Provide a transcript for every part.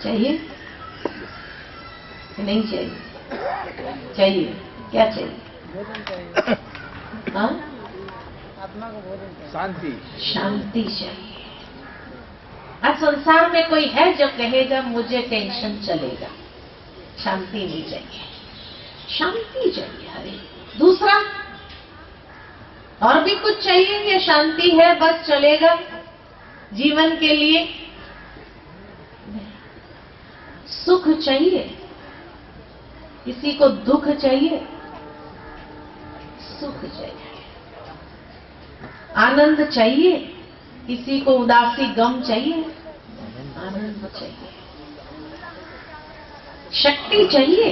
चाहिए कि नहीं चाहिए? चाहिए। क्या चाहिए? हाँ, आत्मा को भोजन चाहिए, शांति। शांति चाहिए। आज संसार में कोई है जो कहेगा मुझे टेंशन चलेगा, शांति नहीं चाहिए। शांति चाहिए हरे। दूसरा, और भी कुछ चाहिए? ये शांति है बस चलेगा जीवन के लिए? सुख चाहिए? किसी को दुख चाहिए? सुख चाहिए। आनंद चाहिए? किसी को उदासी गम चाहिए? आनंद चाहिए। शक्ति चाहिए?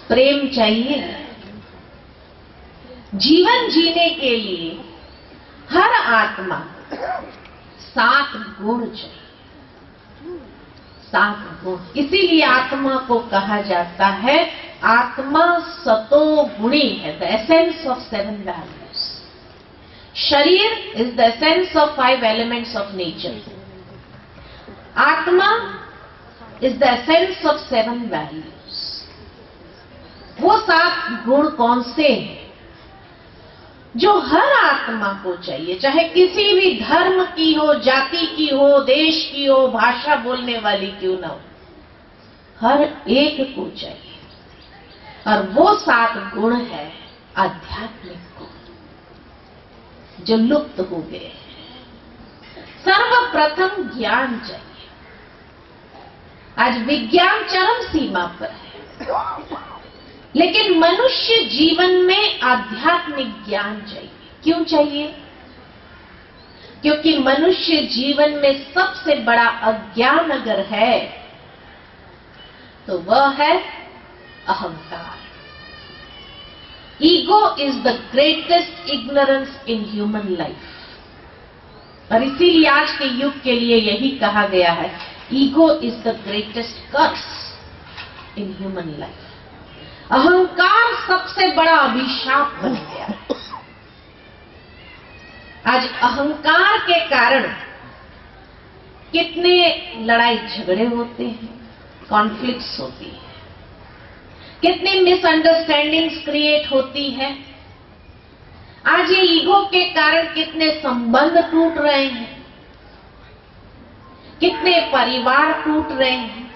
प्रेम चाहिए? जीवन जीने के लिए हर आत्मा 7 गुण चाहिए। 7 गुण। इसीलिए आत्मा को कहा जाता है आत्मा सतो गुणी है, द एसेंस ऑफ 7 वैल्यूज। शरीर is the essence of 5 elements of nature. आत्मा is the essence of 7 values. वो 7 गुण कौन से हैं जो हर आत्मा को चाहिए, चाहे किसी भी धर्म की हो, जाति की हो, देश की हो, भाषा बोलने वाली क्यों ना हो, हर एक को चाहिए। और वो 7 गुण है आध्यात्मिक गुण जो लुप्त हो गए हैं। सर्वप्रथम ज्ञान चाहिए। आज विज्ञान चरम सीमा पर है, लेकिन मनुष्य जीवन में आध्यात्मिक ज्ञान चाहिए। क्यों चाहिए? क्योंकि मनुष्य जीवन में सबसे बड़ा अज्ञान अगर है तो वह है अहंकार। Ego is the greatest ignorance in human life. और इसीलिए आज के युग के लिए यही कहा गया है, ego is the greatest curse in human life. अहंकार सबसे बड़ा अभिशाप बन गया है। आज अहंकार के कारण कितने लड़ाई झगड़े होते हैं, कॉन्फ्लिक्ट्स होती है, कितनी मिसअंडरस्टैंडिंग्स क्रिएट होती है। आज ये ईगो के कारण कितने संबंध टूट रहे हैं, कितने परिवार टूट रहे हैं,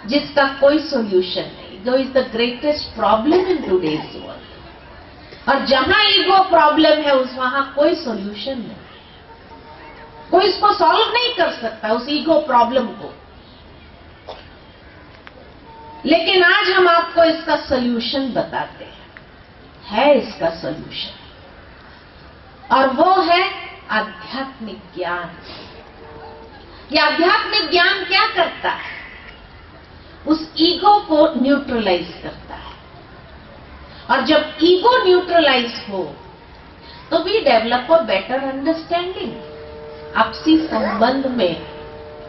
जिसका कोई सॉल्यूशन नहीं। Ego is the greatest problem in today's world. और जहां ईगो प्रॉब्लम है उस वहां कोई सॉल्यूशन नहीं। कोई इसको सॉल्व नहीं कर सकता, उस ईगो प्रॉब्लम को। लेकिन आज हम आपको इसका सॉल्यूशन बताते हैं इसका सॉल्यूशन, और वो है आध्यात्मिक ज्ञान। ये आध्यात्मिक ज्ञान क्या करता है? उस ईगो को न्यूट्रलाइज करता है। और जब ईगो न्यूट्रलाइज हो तो we develop a better understanding. आपसी संबंध में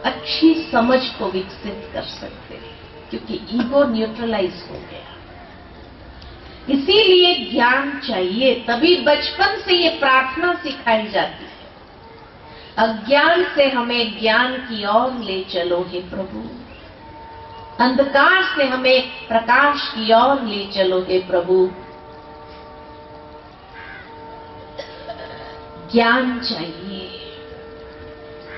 अच्छी समझ को विकसित कर सकते हैं, क्योंकि ईगो न्यूट्रलाइज हो गया। इसीलिए ज्ञान चाहिए। तभी बचपन से ये प्रार्थना सिखाई जाती है, अज्ञान से हमें ज्ञान की ओर ले चलो हे प्रभु, अंधकार से हमें प्रकाश की ओर ले चलो हे प्रभु। ज्ञान चाहिए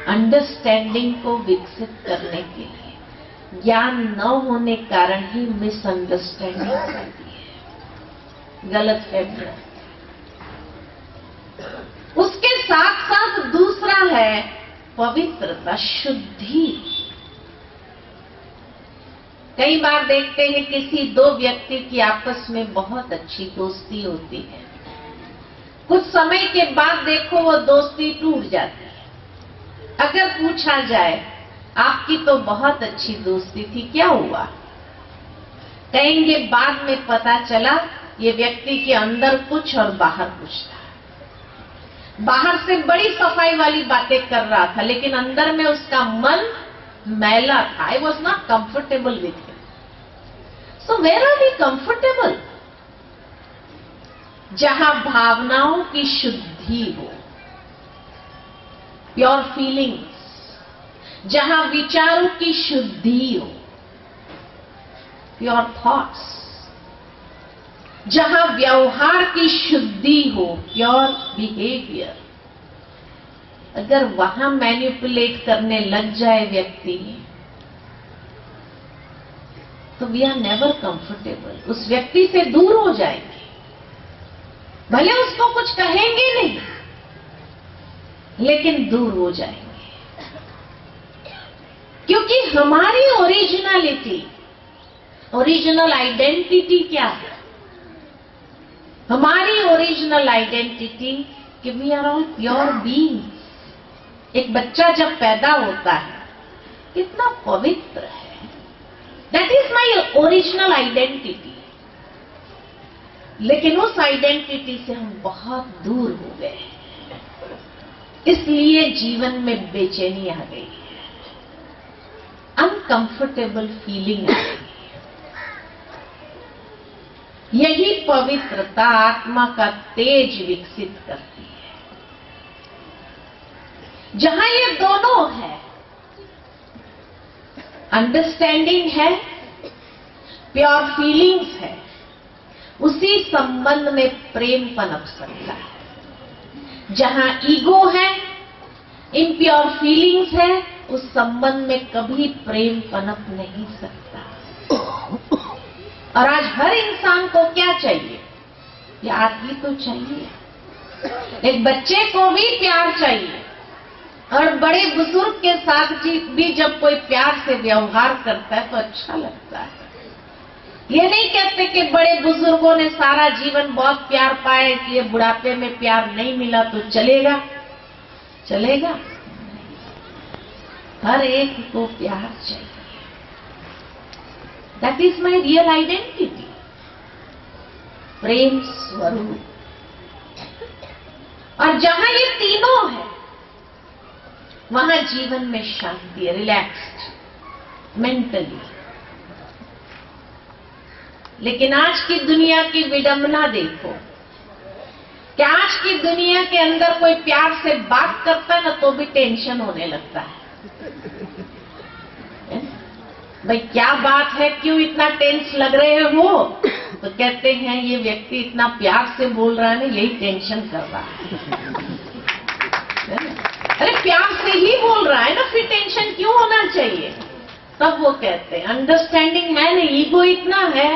अंडरस्टैंडिंग को विकसित करने के लिए। ज्ञान न होने कारण ही मिसअंडरस्टैंडिंग होती है, गलत फहमी। उसके साथ साथ दूसरा है पवित्रता, शुद्धि। कई बार देखते हैं किसी 2 व्यक्ति की आपस में बहुत अच्छी दोस्ती होती है, कुछ समय के बाद देखो वो दोस्ती टूट जाती है। अगर पूछा जाए आपकी तो बहुत अच्छी दोस्ती थी, क्या हुआ? कहेंगे बाद में पता चला ये व्यक्ति के अंदर कुछ और बाहर कुछ था। बाहर से बड़ी सफाई वाली बातें कर रहा था, लेकिन अंदर में उसका मन मैला था। I was not comfortable with him. So where are we comfortable? जहां भावनाओं की शुद्धि हो, प्योर फीलिंग्स, जहां विचारों की शुद्धि हो, प्योर थॉट्स, जहां व्यवहार की शुद्धि हो, प्योर बिहेवियर, अगर वहां मैनिपुलेट करने लग जाए व्यक्ति, तो वी आर नेवर कंफर्टेबल, उस व्यक्ति से दूर हो जाएंगे। भले उसको कुछ कहेंगे नहीं, लेकिन दूर हो जाएंगे, क्योंकि हमारी ओरिजिनलिटी, ओरिजिनल आइडेंटिटी क्या है? हमारी ओरिजिनल आइडेंटिटी कि we are all pure beings. एक बच्चा जब पैदा होता है कितना पवित्र है, that is my original identity. लेकिन उस आइडेंटिटी से हम बहुत दूर हो गए, इसलिए जीवन में बेचैनी आ गई है, अनकंफर्टेबल फीलिंग आ गई। यही पवित्रता आत्मा का तेज विकसित करती है। जहां ये दोनों है, अंडरस्टैंडिंग है, प्योर फीलिंग्स है, उसी संबंध में प्रेम पनप सकता है। जहां ईगो है, इम्प्योर फीलिंग्स है, उस संबंध में कभी प्रेम पनप नहीं सकता। और आज हर इंसान को क्या चाहिए? प्यार ही तो चाहिए। एक बच्चे को भी प्यार चाहिए, और बड़े बुजुर्ग के साथ भी जब कोई प्यार से व्यवहार करता है तो अच्छा लगता है। ये नहीं कहते कि बड़े बुजुर्गों ने सारा जीवन बहुत प्यार पाया, इसलिए बुढ़ापे में प्यार नहीं मिला तो चलेगा। चलेगा? हर एक को प्यार चाहिए। That is my real identity, प्रेम स्वरूप। और जहां ये तीनों है, वहां जीवन में शांति है, रिलैक्स्ड मेंटली। लेकिन आज की दुनिया की विडंबना देखो कि आज की दुनिया के अंदर कोई प्यार से बात करता है ना तो भी टेंशन होने लगता है। भाई क्या बात है, क्यों इतना टेंस लग रहे हो? तो कहते हैं ये व्यक्ति इतना प्यार से बोल रहा है ना, यही टेंशन कर रहा है। अरे प्यार से ही बोल रहा है ना, फिर टेंशन क्यों होना चाहिए? तब वो कहते हैं अंडरस्टैंडिंग है नहीं, ईगो इतना है,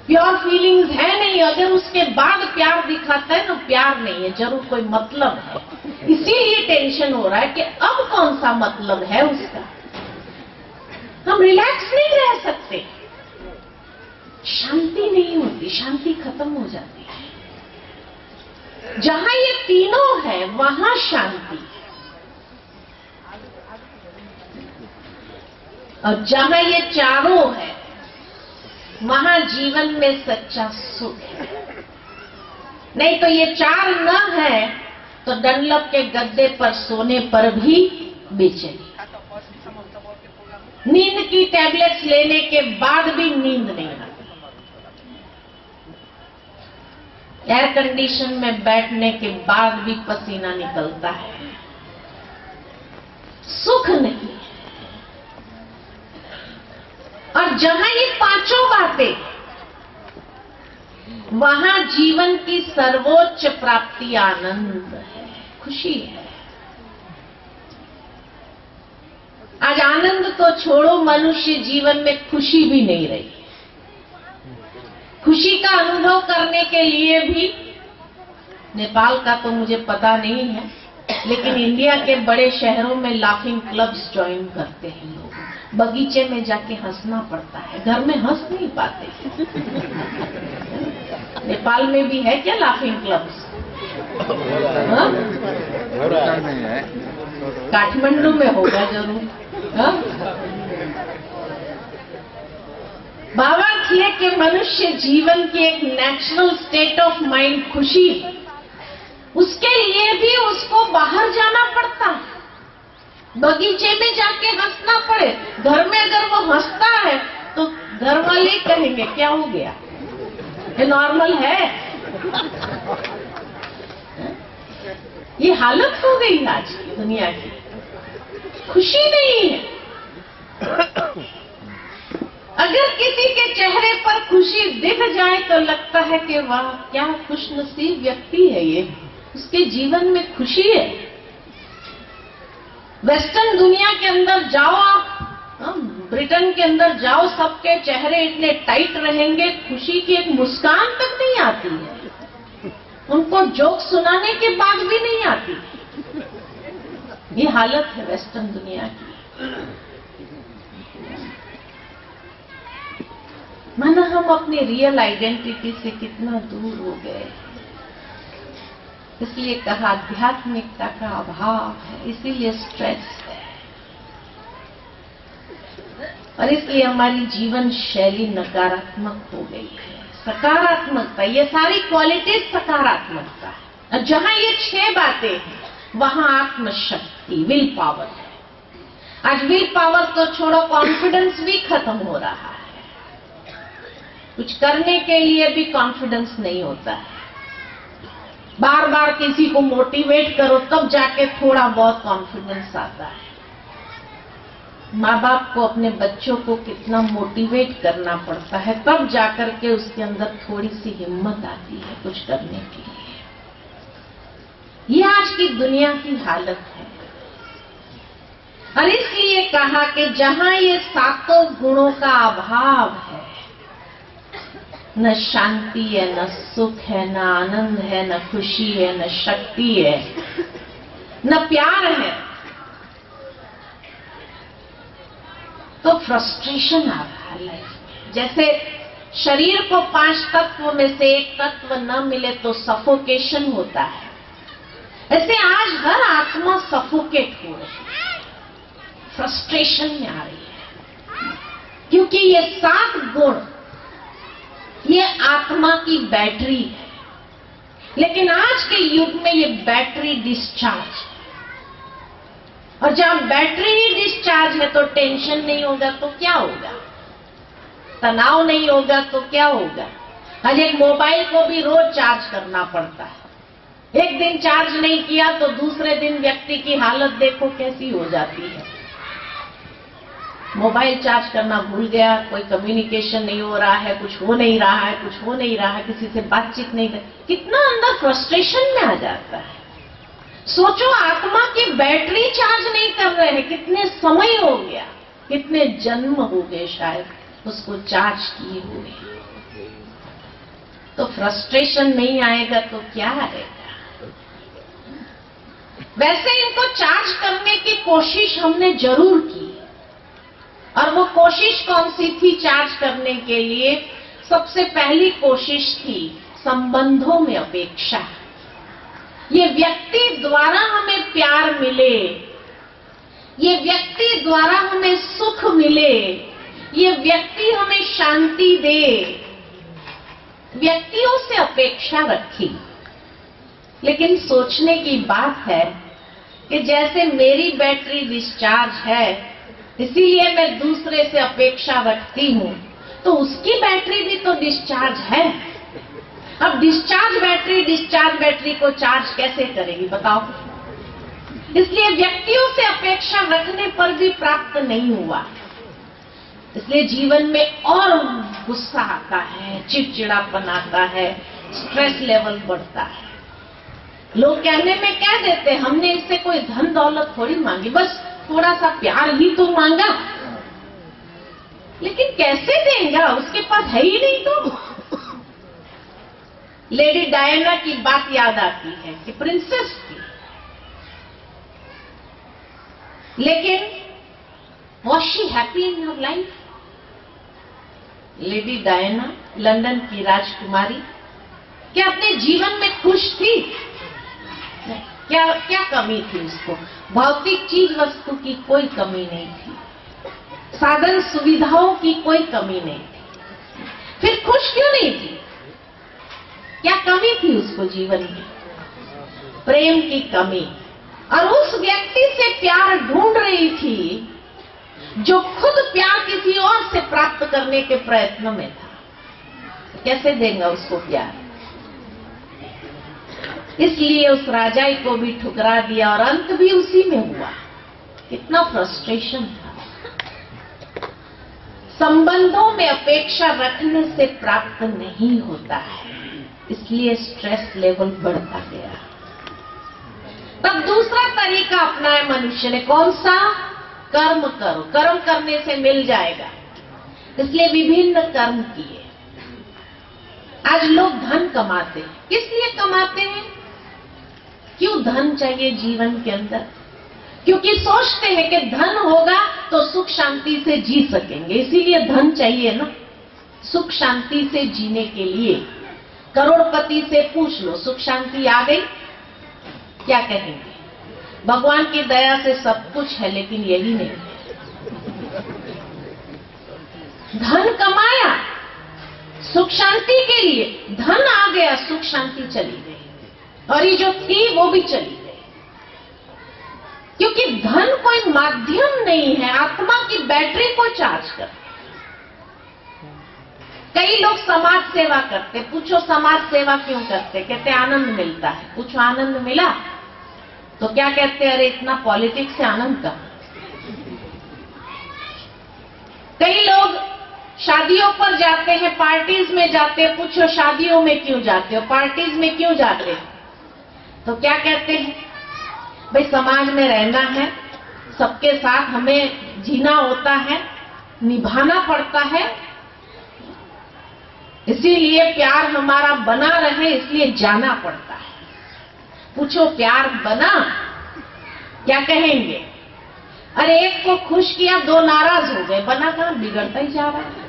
प्योर फीलिंग्स है नहीं, अगर उसके बाद प्यार दिखाता है ना, प्यार नहीं है, जरूर कोई मतलब है। इसीलिए टेंशन हो रहा है कि अब कौन सा मतलब है उसका। हम रिलैक्स नहीं रह सकते, शांति नहीं होती, शांति खत्म हो जाती है। जहां ये तीनों है वहां शांति है, और जहां ये चारों है वहां जीवन में सच्चा सुख है। नहीं तो ये चार न है तो डनलप के गद्दे पर सोने पर भी बेचैनी, नींद की टैबलेट्स लेने के बाद भी नींद नहीं आती, एयर कंडीशन में बैठने के बाद भी पसीना निकलता है, सुख नहीं है। और जहां ये पांचों बातें, वहां जीवन की सर्वोच्च प्राप्ति आनंद है, खुशी है। आज आनंद तो छोड़ो, मनुष्य जीवन में खुशी भी नहीं रही। खुशी का अनुभव करने के लिए भी, नेपाल का तो मुझे पता नहीं है, लेकिन इंडिया के बड़े शहरों में लाफिंग क्लब्स ज्वाइन करते हैं लोग। बगीचे में जाके हंसना पड़ता है, घर में हंस नहीं पाते। नेपाल में भी है क्या लाफिंग क्लब्स? काठमांडू में होगा जरूर। भावार्थ है कि मनुष्य जीवन की एक नेचुरल स्टेट ऑफ माइंड खुशी, उसके लिए भी उसको बाहर जाना पड़ता है, बगीचे में जाके हंसना पड़े। घर में अगर वो हंसता है तो घर वाले कहेंगे क्या हो गया, ये नॉर्मल है? ये हालत हो गई आज की। दुनिया की, खुशी नहीं है। अगर किसी के चेहरे पर खुशी दिख जाए तो लगता है कि वाह क्या खुशनसीब व्यक्ति है ये, उसके जीवन में खुशी है। वेस्टर्न दुनिया के अंदर जाओ आप, ब्रिटेन के अंदर जाओ, सबके चेहरे इतने टाइट रहेंगे, खुशी की एक मुस्कान तक नहीं आती है, उनको जोक सुनाने के बाद भी नहीं आती। ये हालत है वेस्टर्न दुनिया की। माना हम अपनी रियल आइडेंटिटी से कितना दूर हो गए। इसलिए कहा आध्यात्मिकता का अभाव है, इसीलिए स्ट्रेस है, और इसलिए हमारी जीवन शैली नकारात्मक हो गई है। सकारात्मकता, ये सारी क्वालिटीज सकारात्मकता है। और जहां ये 6 बातें हैं वहां आत्मशक्ति, विल पावर है। आज विल पावर तो छोड़ो, कॉन्फिडेंस भी खत्म हो रहा है। कुछ करने के लिए भी कॉन्फिडेंस नहीं होता है। बार बार किसी को मोटिवेट करो तब जाके थोड़ा बहुत कॉन्फिडेंस आता है। माँ बाप को अपने बच्चों को कितना मोटिवेट करना पड़ता है, तब जाकर के उसके अंदर थोड़ी सी हिम्मत आती है कुछ करने के लिए। ये आज की दुनिया की हालत है। और इसलिए कहा कि जहां ये 7 गुणों का अभाव है, न शांति है, न सुख है, न आनंद है, न खुशी है, न शक्ति है, न प्यार है, तो फ्रस्ट्रेशन आ रहा है लाइफ में। जैसे शरीर को 5 तत्व में से एक तत्व न मिले तो सफोकेशन होता है, ऐसे आज हर आत्मा सफोकेट हो रही है, फ्रस्ट्रेशन में आ रही है। क्योंकि ये 7 गुण ये आत्मा की बैटरी है, लेकिन आज के युग में ये बैटरी डिस्चार्ज है। और जब बैटरी ही डिस्चार्ज है तो टेंशन नहीं होगा तो क्या होगा, तनाव नहीं होगा तो क्या होगा। आज एक मोबाइल को भी रोज चार्ज करना पड़ता है। एक दिन चार्ज नहीं किया तो दूसरे दिन व्यक्ति की हालत देखो कैसी हो जाती है। मोबाइल चार्ज करना भूल गया, कोई कम्युनिकेशन नहीं हो रहा है, कुछ हो नहीं रहा है, कुछ हो नहीं रहा है, किसी से बातचीत नहीं कर, कितना अंदर फ्रस्ट्रेशन में आ जाता है। सोचो, आत्मा की बैटरी चार्ज नहीं कर रहे हैं, कितने समय हो गया, कितने जन्म हो गए शायद उसको चार्ज किए हुए। तो फ्रस्ट्रेशन नहीं आएगा तो क्या आएगा। वैसे इनको चार्ज करने की कोशिश हमने जरूर की, और वो कोशिश कौन सी थी चार्ज करने के लिए? सबसे पहली कोशिश थी संबंधों में अपेक्षा। ये व्यक्ति द्वारा हमें प्यार मिले, ये व्यक्ति द्वारा हमें सुख मिले, ये व्यक्ति हमें शांति दे, व्यक्तियों से अपेक्षा रखी। लेकिन सोचने की बात है कि जैसे मेरी बैटरी डिस्चार्ज है इसीलिए मैं दूसरे से अपेक्षा रखती हूं, तो उसकी बैटरी भी तो डिस्चार्ज है। अब डिस्चार्ज बैटरी को चार्ज कैसे करेगी बताओ। इसलिए व्यक्तियों से अपेक्षा रखने पर भी प्राप्त नहीं हुआ, इसलिए जीवन में और गुस्सा आता है, चिड़चिड़ापन आता है, स्ट्रेस लेवल बढ़ता है। लोग कहने में कह देते हमने इससे कोई धन दौलत थोड़ी मांगी, बस थोड़ा सा प्यार ही तो मांगा। लेकिन कैसे देगा, उसके पास है ही नहीं। तो लेडी डायना की बात याद आती है कि प्रिंसेस थी, लेकिन was she happy in her life? Lady Diana London की राजकुमारी क्या अपने जीवन में खुश थी? क्या कमी थी उसको? भौतिक चीज वस्तु की कोई कमी नहीं थी, साधन सुविधाओं की कोई कमी नहीं थी। फिर खुश क्यों नहीं थी? क्या कमी थी उसको जीवन में? प्रेम की कमी। और उस व्यक्ति से प्यार ढूंढ रही थी जो खुद प्यार किसी और से प्राप्त करने के प्रयत्न में था। कैसे देगा उसको प्यार? इसलिए उस राजाई को भी ठुकरा दिया और अंत भी उसी में हुआ। कितना फ्रस्ट्रेशन था। संबंधों में अपेक्षा रखने से प्राप्त नहीं होता है, इसलिए स्ट्रेस लेवल बढ़ता गया। तब दूसरा तरीका अपनाया मनुष्य ने, कौन सा? कर्म करो, कर्म करने से मिल जाएगा। इसलिए विभिन्न कर्म किए। आज लोग धन कमाते हैं। किस लिए कमाते हैं? क्यों धन चाहिए जीवन के अंदर? क्योंकि सोचते हैं कि धन होगा तो सुख शांति से जी सकेंगे, इसीलिए धन चाहिए ना, सुख शांति से जीने के लिए। करोड़पति से पूछ लो, सुख शांति आ गई? क्या कहेंगे? भगवान की दया से सब कुछ है, लेकिन यही नहीं है। धन कमाया सुख शांति के लिए, धन आ गया, सुख शांति चली गई, और ये जो थी वो भी चली गई। क्योंकि धन कोई माध्यम नहीं है, आत्मा की बैटरी को चार्ज कर। कई लोग समाज सेवा करते, पूछो समाज सेवा क्यों करते? कहते आनंद मिलता है। पूछो आनंद मिला? तो क्या कहते? अरे इतना पॉलिटिक्स से आनंद का। कई लोग शादियों पर जाते हैं, पार्टीज में जाते हैं। पूछो शादियों में क्यों जाते हो, पार्टीज में क्यों जाते हो? तो क्या कहते हैं? भाई समाज में रहना है, सबके साथ हमें जीना होता है, निभाना पड़ता है, इसीलिए प्यार हमारा बना रहे, इसलिए जाना पड़ता है। पूछो प्यार बना? क्या कहेंगे? अरे एक को खुश किया, दो नाराज हो गए, बना कहां? बिगड़ता ही जा रहा है।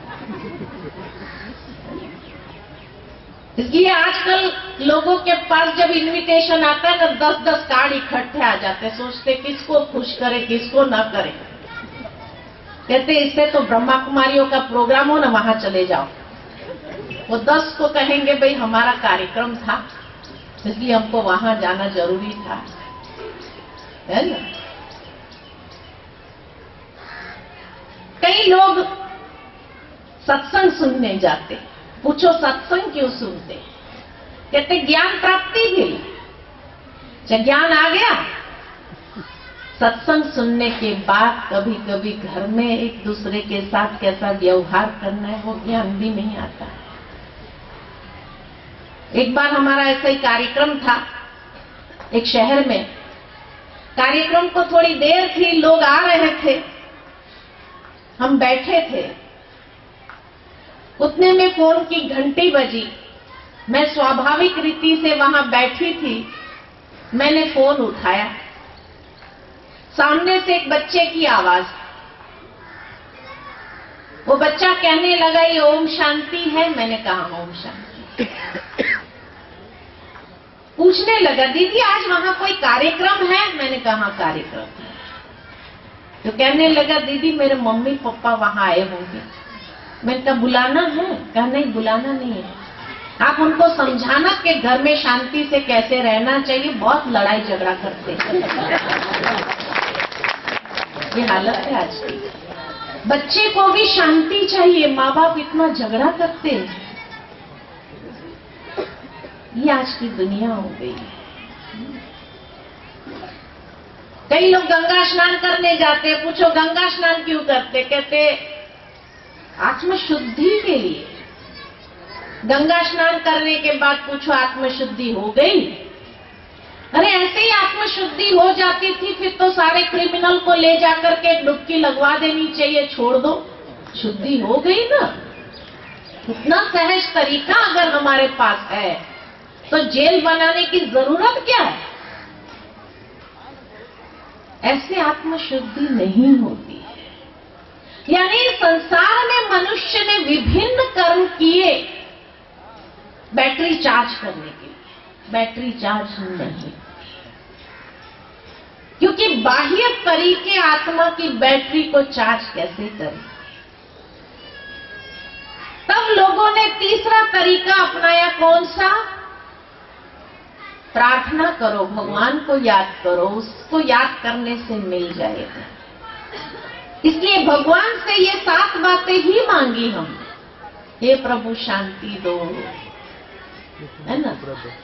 इसलिए आजकल लोगों के पास जब इनविटेशन आता है ना, 10-10 कार्ड इकट्ठे आ जाते हैं, सोचते किसको खुश करे किसको ना करे। कहते इससे तो ब्रह्मा कुमारियों का प्रोग्राम हो ना, वहां चले जाओ। वो 10 को कहेंगे भाई हमारा कार्यक्रम था, इसलिए हमको वहां जाना जरूरी था, है ना। कई लोग सत्संग सुनने जाते। पूछो सत्संग क्यों सुनते? कहते ज्ञान प्राप्ति के लिए। जब ज्ञान आ गया, सत्संग सुनने के बाद कभी कभी घर में एक दूसरे के साथ कैसा व्यवहार करना है वो ज्ञान भी नहीं आता है। एक बार हमारा ऐसा ही कार्यक्रम था एक शहर में। कार्यक्रम को थोड़ी देर थी, लोग आ रहे थे, हम बैठे थे। उतने में फोन की घंटी बजी। मैं स्वाभाविक रीति से वहां बैठी थी, मैंने फोन उठाया। सामने से एक बच्चे की आवाज। वो बच्चा कहने लगा ये ओम शांति है। मैंने कहा ओम शांति। पूछने लगा दीदी आज वहां कोई कार्यक्रम है? मैंने कहा कार्यक्रम है। तो कहने लगा दीदी मेरे मम्मी पापा वहां आए होंगे। मैंने कहा बुलाना है? कहा नहीं बुलाना नहीं है, आप उनको समझाना कि घर में शांति से कैसे रहना चाहिए, बहुत लड़ाई झगड़ा करते हैं। ये हालत है आज की। बच्चे को भी शांति चाहिए, माँ बाप इतना झगड़ा करते हैं। ये आज की दुनिया हो गई है। कई लोग गंगा स्नान करने जाते हैं। पूछो गंगा स्नान क्यों करते? कहते आत्मशुद्धि के लिए। गंगा स्नान करने के बाद पूछो आत्मशुद्धि हो गई? अरे ऐसे ही आत्मशुद्धि हो जाती थी फिर तो सारे क्रिमिनल को ले जाकर के डुबकी लगवा देनी चाहिए, छोड़ दो, शुद्धि हो गई ना। इतना सहज तरीका अगर हमारे पास है तो जेल बनाने की जरूरत क्या है? ऐसे आत्मशुद्धि नहीं होती है। यानी संसार में मनुष्य ने विभिन्न कर्म किए बैटरी चार्ज करने के लिए, बैटरी चार्ज नहीं। क्योंकि बाह्य तरीके आत्मा की बैटरी को चार्ज कैसे करें? तब लोगों ने तीसरा तरीका अपनाया। कौन सा? प्रार्थना करो, भगवान को याद करो, उसको याद करने से मिल जाएगा। इसलिए भगवान से ये 7 बातें ही मांगी हमने। हे प्रभु शांति दो, है ना।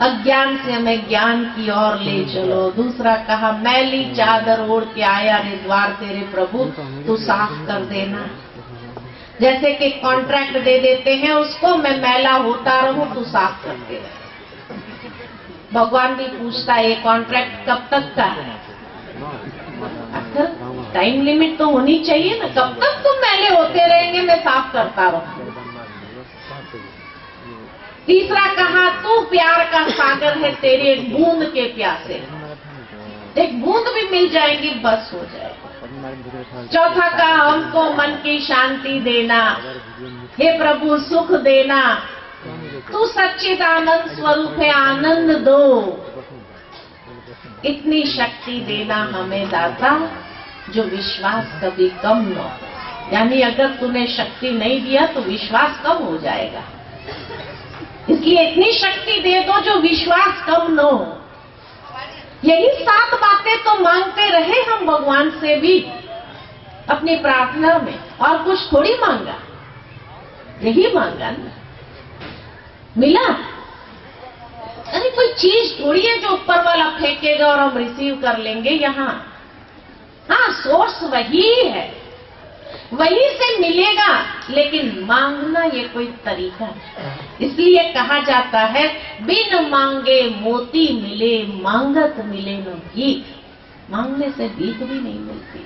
अज्ञान से हमें ज्ञान की ओर ले चलो। दूसरा कहा, मैली चादर ओढ़ के आया रे द्वार तेरे प्रभु, तू साफ कर देना। जैसे कि कॉन्ट्रैक्ट दे देते हैं उसको, मैं मैला होता रहूं, तू साफ कर दे। भगवान भी पूछता है, ये कॉन्ट्रैक्ट कब तक का है? अगर टाइम लिमिट तो होनी चाहिए ना, कब तक तुम मैले होते रहेंगे, मैं साफ करता रहूं। तीसरा कहा, तू प्यार का सागर है, तेरे एक बूंद के प्यासे, एक बूंद भी मिल जाएगी बस हो जाएगा। चौथा कहा, हमको मन की शांति देना, हे प्रभु सुख देना, तू सच्चिदानंद स्वरूप है, आनंद दो, इतनी शक्ति देना हमें दाता जो विश्वास कभी कम न हो। यानी अगर तूने शक्ति नहीं दिया तो विश्वास कम हो जाएगा, इसलिए इतनी शक्ति दे दो जो विश्वास कम न हो। यही 7 बातें तो मांगते रहे हम भगवान से भी अपनी प्रार्थना में, और कुछ थोड़ी मांगा, यही मांगा ना, मिला। अरे कोई चीज थोड़ी है जो ऊपर वाला फेंकेगा और हम रिसीव कर लेंगे यहाँ। हाँ, सोर्स वही है, वहीं से मिलेगा, लेकिन मांगना ये कोई तरीका नहीं। इसलिए कहा जाता है, बिन मांगे मोती मिले, मांगत मिले न भीख। मांगने से भीख भी नहीं मिलती।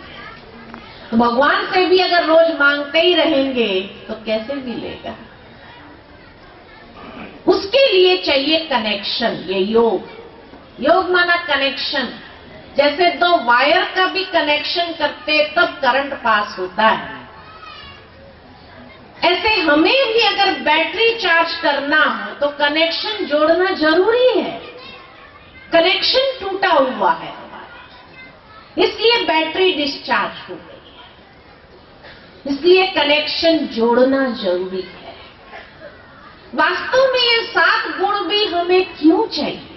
तो भगवान से भी अगर रोज मांगते ही रहेंगे तो कैसे मिलेगा? उसके लिए चाहिए कनेक्शन, ये योग। योग माना कनेक्शन। जैसे 2 वायर का भी कनेक्शन करते तब करंट पास होता है, ऐसे हमें भी अगर बैटरी चार्ज करना हो तो कनेक्शन जोड़ना जरूरी है। कनेक्शन टूटा हुआ है हमारा, इसलिए बैटरी डिस्चार्ज हो गई है, इसलिए कनेक्शन जोड़ना जरूरी है। वास्तव में ये 7 गुण भी हमें क्यों चाहिए?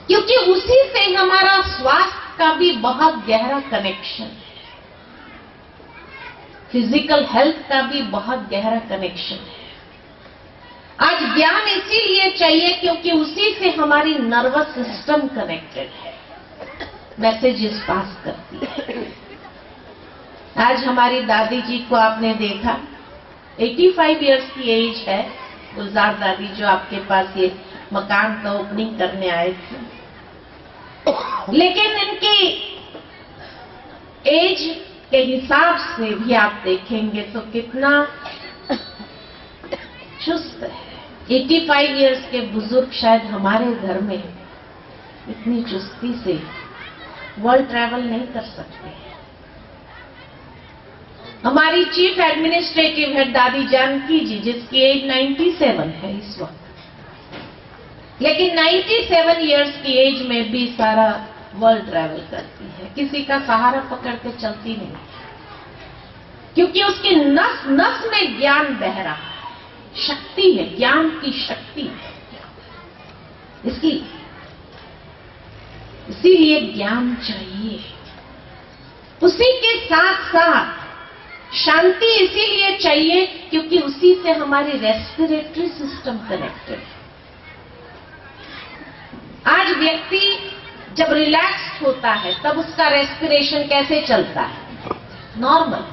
क्योंकि उसी से हमारा स्वास्थ्य का भी बहुत गहरा कनेक्शन है, फिजिकल हेल्थ का भी बहुत गहरा कनेक्शन है। आज ज्ञान इसीलिए चाहिए क्योंकि उसी से हमारी नर्वस सिस्टम कनेक्टेड है, मैसेजेस पास करती है। आज हमारी दादी जी को आपने देखा, 85 इयर्स की एज है। गुलजार दादी जो आपके पास ये मकान का ओपनिंग करने आए थे, लेकिन इनकी एज के हिसाब से भी आप देखेंगे तो कितना चुस्त है। 85 इयर्स के बुजुर्ग शायद हमारे घर में इतनी चुस्ती से वर्ल्ड ट्रैवल नहीं कर सकते। हमारी चीफ एडमिनिस्ट्रेटिव हेड दादी जानकी जी, जिसकी एज 97 है इस वक्त, लेकिन 97 इयर्स की एज में भी सारा वर्ल्ड ट्रैवल करती है, किसी का सहारा पकड़ के चलती नहीं, क्योंकि उसकी नस नस में ज्ञान बह रहा है, शक्ति है, ज्ञान की शक्ति है। इसीलिए ज्ञान चाहिए। उसी के साथ साथ शांति इसीलिए चाहिए क्योंकि उसी से हमारी रेस्पिरेटरी सिस्टम कनेक्टेड है। आज व्यक्ति जब रिलैक्स्ड होता है तब उसका रेस्पिरेशन कैसे चलता है? नॉर्मल।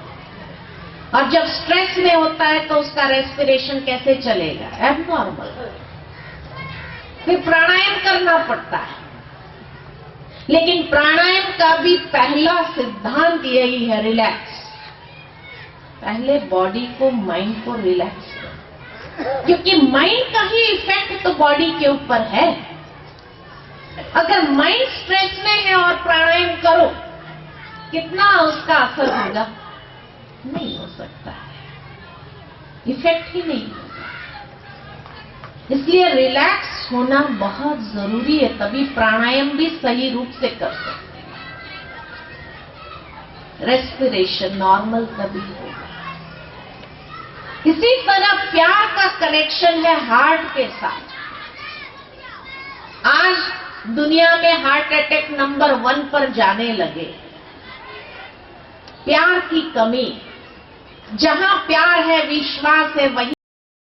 और जब स्ट्रेस में होता है तो उसका रेस्पिरेशन कैसे चलेगा? एबनॉर्मल। फिर प्राणायाम करना पड़ता है, लेकिन प्राणायाम का भी पहला सिद्धांत यही है, रिलैक्स। पहले बॉडी को, माइंड को रिलैक्स करो, क्योंकि माइंड का ही इफेक्ट तो बॉडी के ऊपर है। अगर माइंड स्ट्रेस में है और प्राणायाम करो, कितना उसका असर होगा? नहीं हो सकता है, इफेक्ट ही नहीं होगा। इसलिए रिलैक्स होना बहुत जरूरी है, तभी प्राणायाम भी सही रूप से कर सकते हैं। रेस्पिरेशन नॉर्मल तभी होगा। इसी तरह प्यार का कनेक्शन है हार्ट के साथ। आज दुनिया में हार्ट अटैक नंबर 1 पर जाने लगे। प्यार की कमी। जहां प्यार है, विश्वास है, वहीं